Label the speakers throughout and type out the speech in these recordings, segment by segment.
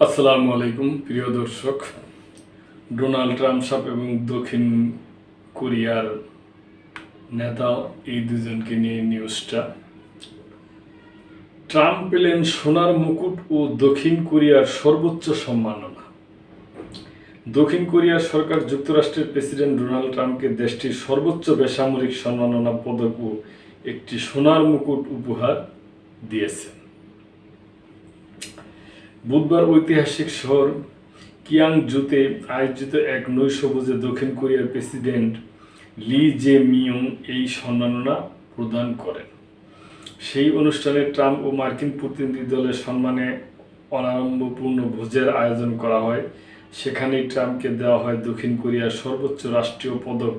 Speaker 1: আসসালামু আলাইকুম প্রিয় দর্শক। ডোনাল্ড ট্রাম্প সাহেব এবং দক্ষিণ কোরিয়ার নেতা এই দুজনকে নিয়ে নিউজটা। ট্রাম্প পেলেন সোনার মুকুট ও দক্ষিণ কোরিয়ার সর্বোচ্চ সম্মাননা। দক্ষিণ কোরিয়ার সরকার যুক্তরাষ্ট্রের প্রেসিডেন্ট ডোনাল্ড ট্রাম্পকে দেশটির সর্বোচ্চ বেসামরিক সম্মাননা পদক ও একটি সোনার মুকুট উপহার দিয়েছে। বুধবার ঐতিহাসিক শহর কিয়াংজুতে আয়োজিত এক নৈশভোজে দক্ষিণ কোরিয়ার প্রেসিডেন্ট লি জে মিয়ং এই সম্মাননা প্রদান করেন। সেই অনুষ্ঠানে ট্রাম্প ও মার্কিন প্রতিনিধি দলের সম্মানে অনাড়ম্বরপূর্ণ ভোজের আয়োজন করা হয়। সেখানেই ট্রাম্পকে দেওয়া হয় দক্ষিণ কোরিয়ার সর্বোচ্চ রাষ্ট্রীয় পদক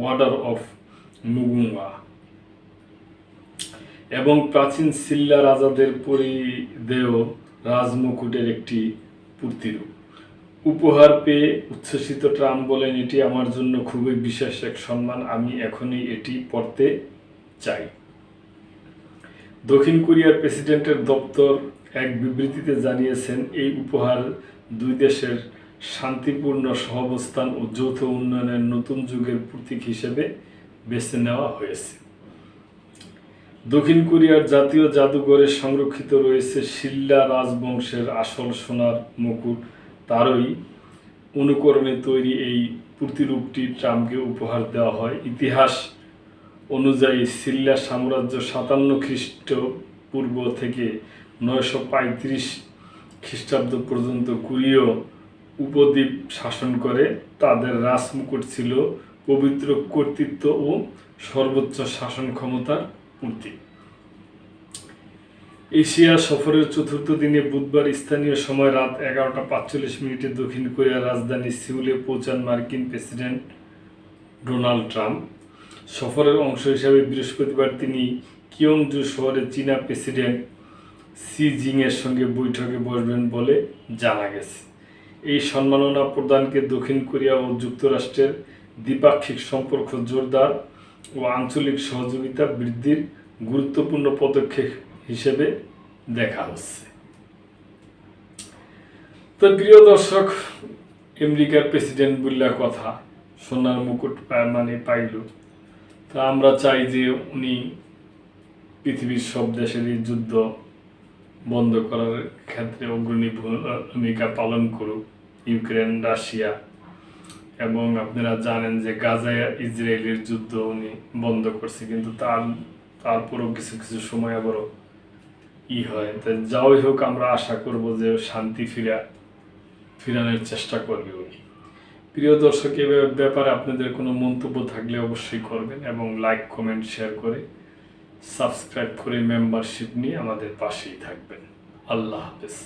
Speaker 1: অর্ডার অফ মুগুংওয়া এবং প্রাচীন সিল্লা রাজাদের পরিধেয় রাজমুকুটের একটি প্রতিরূপ। উপহার পেয়ে উচ্ছ্বসিত ট্রাম্প বলেন, এটি আমার জন্য খুবই বিশেষ এক সম্মান, আমি এখনই এটি পড়তে চাই। দক্ষিণ কোরিয়ার প্রেসিডেন্টের দপ্তর এক বিবৃতিতে জানিয়েছেন, এই উপহার দুই দেশের শান্তিপূর্ণ সহাবস্থান ও যৌথ উন্নয়নের নতুন যুগের প্রতীক হিসেবে বেছে নেওয়া হয়েছে। দক্ষিণ কোরিয়ার জাতীয় জাদুঘরে সংরক্ষিত রয়েছে সিল্লা রাজবংশের আসল সোনার মুকুট। তারই অনুকরণে তৈরি এই প্রতিরূপটি ট্রাম্পকে উপহার দেওয়া হয়। ইতিহাস অনুযায়ী সিল্লা সাম্রাজ্য 57 খ্রিস্টপূর্ব থেকে 935 খ্রিস্টাব্দ পর্যন্ত কোরীয় উপদ্বীপ শাসন করে। তাদের রাজমুকুট ছিল পবিত্র কর্তৃত্ব ও সর্বোচ্চ শাসন ক্ষমতার প্রতীক। এশিয়া সফরের চতুর্থ দিনে বুধবার স্থানীয় সময় রাত 11:45 দক্ষিণ কোরিয়ার রাজধানী সিউলে পৌঁছান মার্কিন প্রেসিডেন্ট ডোনাল্ড ট্রাম্প। সফরের অংশ হিসাবে বৃহস্পতিবার তিনি কিয়ংজু শহরে চীনা প্রেসিডেন্ট শি জিংয়ের সঙ্গে বৈঠকে বসবেন বলে জানা গেছে। এই সম্মাননা প্রদানকে দক্ষিণ কোরিয়া ও যুক্তরাষ্ট্রের দ্বিপাক্ষিক সম্পর্ক জোরদার ও আঞ্চলিক সহযোগিতা বৃদ্ধির গুরুত্বপূর্ণ পদক্ষেপ হিসেবে দেখা হচ্ছে। তো প্রিয় দর্শক, আমেরিকার প্রেসিডেন্ট বললা কথা, সোনার মুকুট পাইল। তা আমরা চাই যে উনি পৃথিবীর সব দেশেরই যুদ্ধ বন্ধ করার ক্ষেত্রে অগ্রণী ভূমিকা পালন করুক, ইউক্রেন, রাশিয়া, এবং আপনারা জানেন যে গাজায় ইসরায়েলের যুদ্ধ উনি বন্ধ করছে, কিন্তু তারপরও কিছু কিছু সময় আবারও হয়। তাই যাই হোক, আমরা আশা করব যে শান্তি ফিরানোর চেষ্টা করবে উনি। প্রিয় দর্শক, এ ব্যাপারে আপনাদের কোনো মন্তব্য থাকলে অবশ্যই করবেন এবং লাইক, কমেন্ট, শেয়ার করে সাবস্ক্রাইব করে মেম্বারশিপ নিয়ে আমাদের পাশেই থাকবেন। আল্লাহ হাফেজ।